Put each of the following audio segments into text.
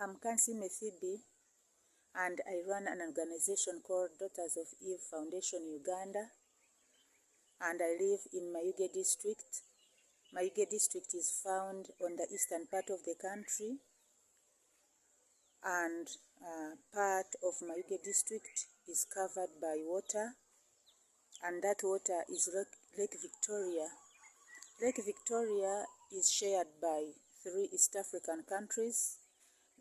I'm Kansi Methibi, and I run an organization called Daughters of Eve Foundation Uganda, and I live in Mayuge district. Mayuge district is found on the eastern part of the country, and part of Mayuge district is covered by water, and that water is Lake Victoria. Lake Victoria is shared by 3 East African countries,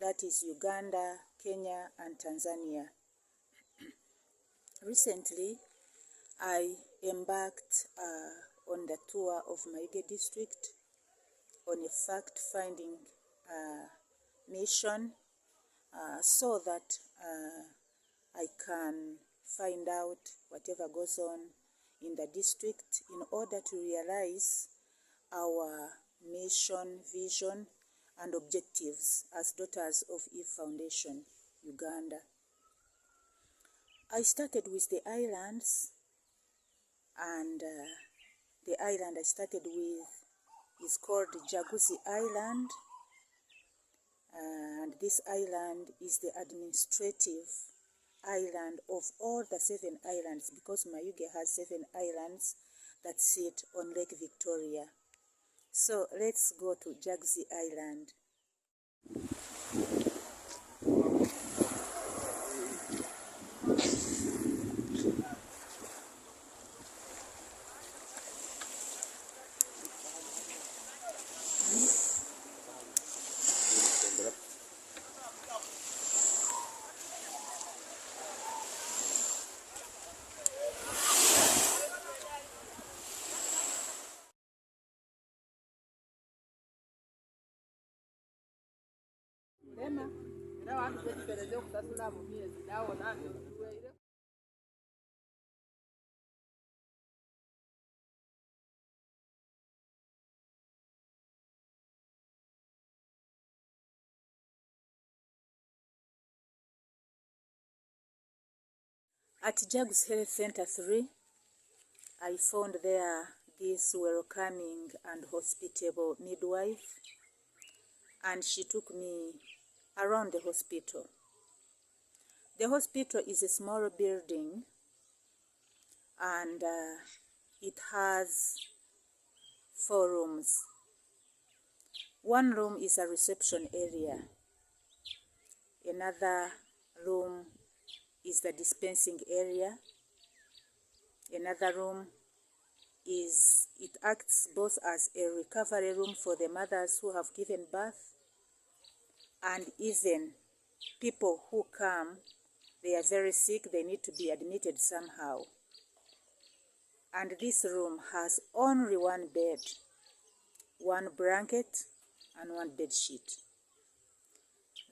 that is Uganda, Kenya, and Tanzania. Recently, I embarked on the tour of Mayuge district on a fact-finding mission so that I can find out whatever goes on in the district in order to realize our mission, vision, and objectives as Daughters of Eve Foundation Uganda. I started with the islands, and the island I started with is called Jaguzi Island, and this island is the administrative island of all the 7 islands, because Mayuge has 7 islands that sit on Lake Victoria. So let's go to Jaguzi Island. At Jaguzi Health Center 3, I found there this welcoming and hospitable midwife, and she took me around the hospital. The hospital is a small building, and it has 4 rooms. One room is a reception area. Another room is the dispensing area. Another room it acts both as a recovery room for the mothers who have given birth, and even people who come, they are very sick, they need to be admitted somehow. And this room has only 1 bed, 1 blanket, and 1 bed sheet.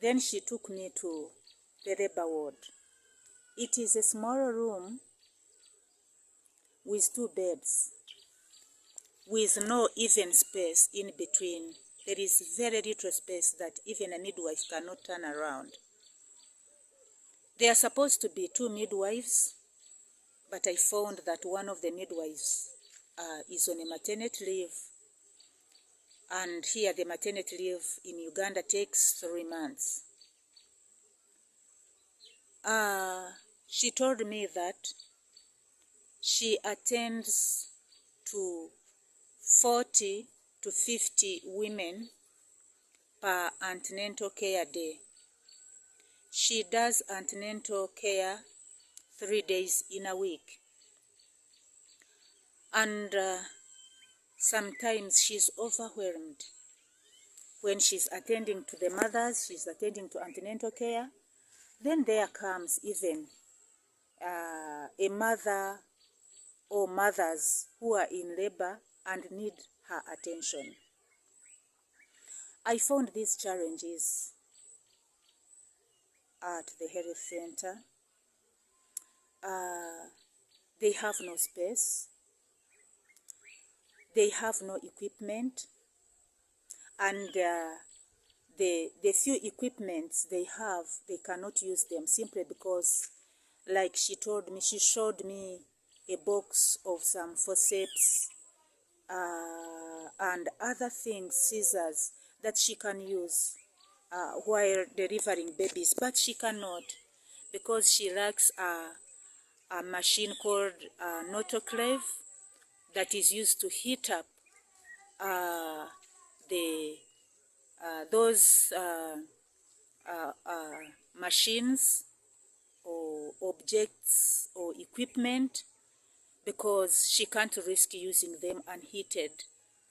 Then she took me to the labor ward. It is a small room with 2 beds, with no even space in between. There is very little space that even a midwife cannot turn around. There are supposed to be 2 midwives, but I found that one of the midwives is on a maternity leave, and here the maternity leave in Uganda takes 3 months. She told me that she attends to 40 to 50 women per antenatal care day. She does antenatal care 3 days in a week. And sometimes she's overwhelmed. When she's attending to the mothers, she's attending to antenatal care, then there comes even a mother or mothers who are in labor and need her attention. I found these challenges at the health center. They have no space, they have no equipment, and the few equipments they have, they cannot use them simply because, like she showed me a box of some forceps and other things, scissors, that she can use while delivering babies, but she cannot because she lacks a machine called an autoclave that is used to heat up those machines or objects or equipment, because she can't risk using them unheated,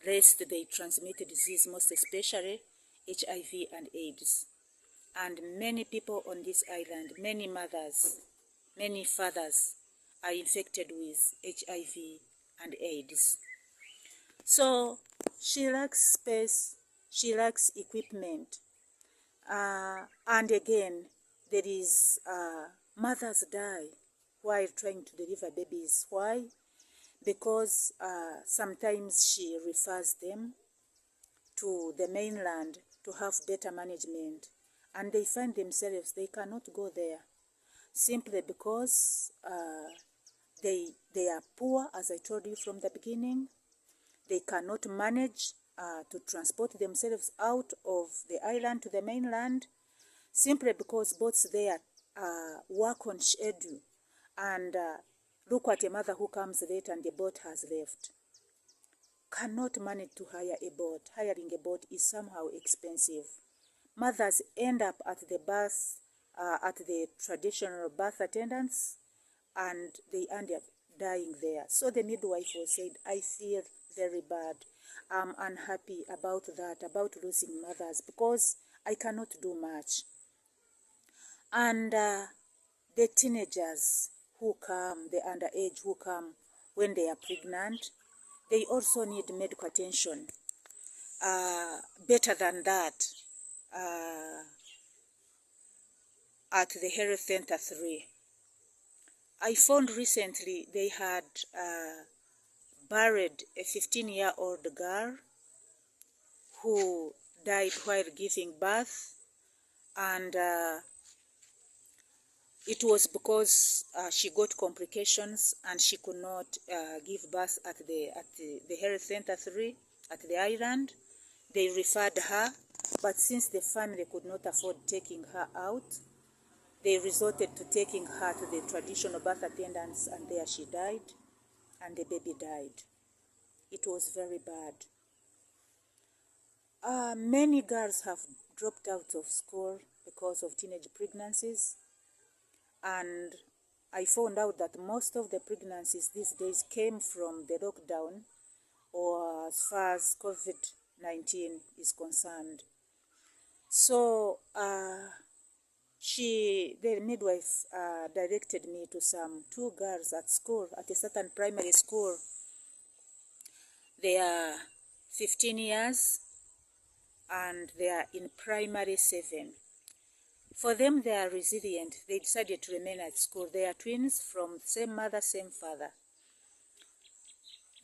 lest they transmit disease, most especially HIV and AIDS. And many people on this island, many mothers, many fathers are infected with HIV and AIDS. So she lacks space, she lacks equipment. And again, there is mothers die while trying to deliver babies. Why? Because sometimes she refers them to the mainland to have better management, and they find themselves they cannot go there simply because they are poor, as I told you from the beginning. They cannot manage to transport themselves out of the island to the mainland, simply because boats there work on schedule. And look at a mother who comes late and the boat has left. Cannot manage to hire a boat. Hiring a boat is somehow expensive. Mothers end up at the birth, at the traditional birth attendants, and they end up dying there. So the midwife was said, I feel very bad. I'm unhappy about that, about losing mothers, because I cannot do much. And the teenagers who come, the underage who come when they are pregnant, they also need medical attention. Better than that, at the Health Center 3, I found recently they had buried a 15-year-old girl who died while giving birth, and it was because she got complications and she could not give birth at the Health Center 3 at the island. They referred her, but since the family could not afford taking her out, they resorted to taking her to the traditional birth attendants, and there she died, and the baby died. It was very bad. Many girls have dropped out of school because of teenage pregnancies, and I found out that most of the pregnancies these days came from the lockdown, or as far as COVID-19 is concerned. So the midwife directed me to some 2 girls at school, at a certain primary school. They are 15 years and they are in primary 7. For them, they are resilient. They decided to remain at school. They are twins from same mother, same father.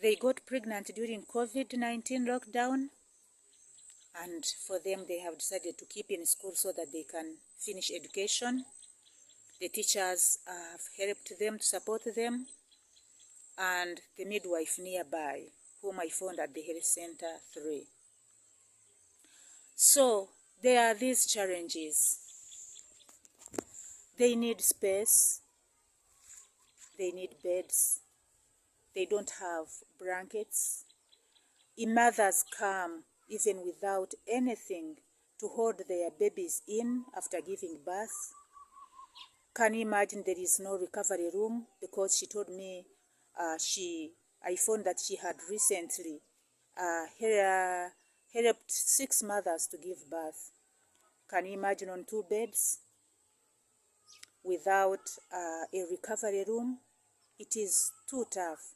They got pregnant during COVID-19 lockdown, and for them, they have decided to keep in school so that they can finish education. The teachers have helped them to support them, and the midwife nearby, whom I found at the Health Center 3. So there are these challenges. They need space, they need beds, they don't have blankets. Mothers come even without anything to hold their babies in after giving birth. Can you imagine there is no recovery room? Because she told me I found that she had recently helped 6 mothers to give birth. Can you imagine on 2 beds without a recovery room? It is too tough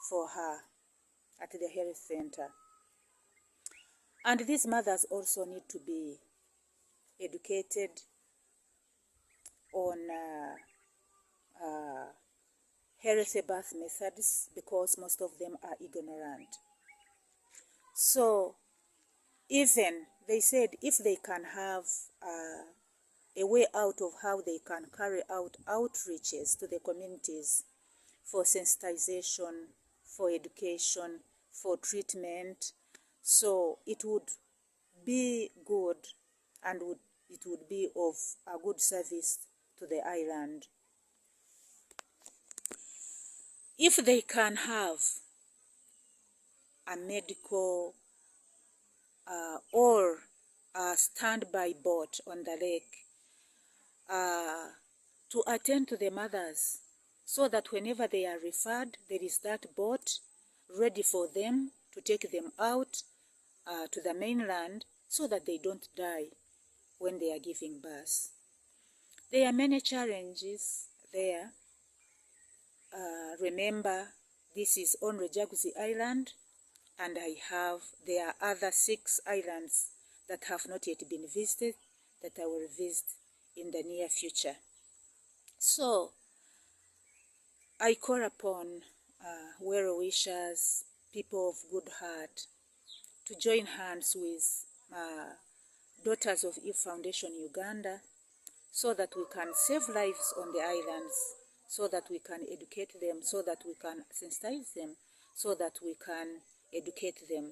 for her at the health center. And these mothers also need to be educated on healthy birth methods, because most of them are ignorant. So even they said if they can have a way out of how they can carry out outreaches to the communities for sensitization, for education, for treatment, so it would be good and it would be of a good service to the island. If they can have a medical or a standby boat on the lake to attend to the mothers, so that whenever they are referred, there is that boat ready for them to take them out to the mainland, so that they don't die when they are giving birth. There are many challenges there. Remember, this is on Rejaguzi Island, and there are other 6 islands that have not yet been visited that I will visit in the near future. So, I call upon well-wishers, people of good heart, to join hands with Daughters of Eve Foundation Uganda, so that we can save lives on the islands, so that we can educate them, so that we can sensitize them, so that we can educate them.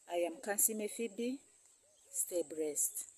I am Kansime Phoebe. Stay blessed.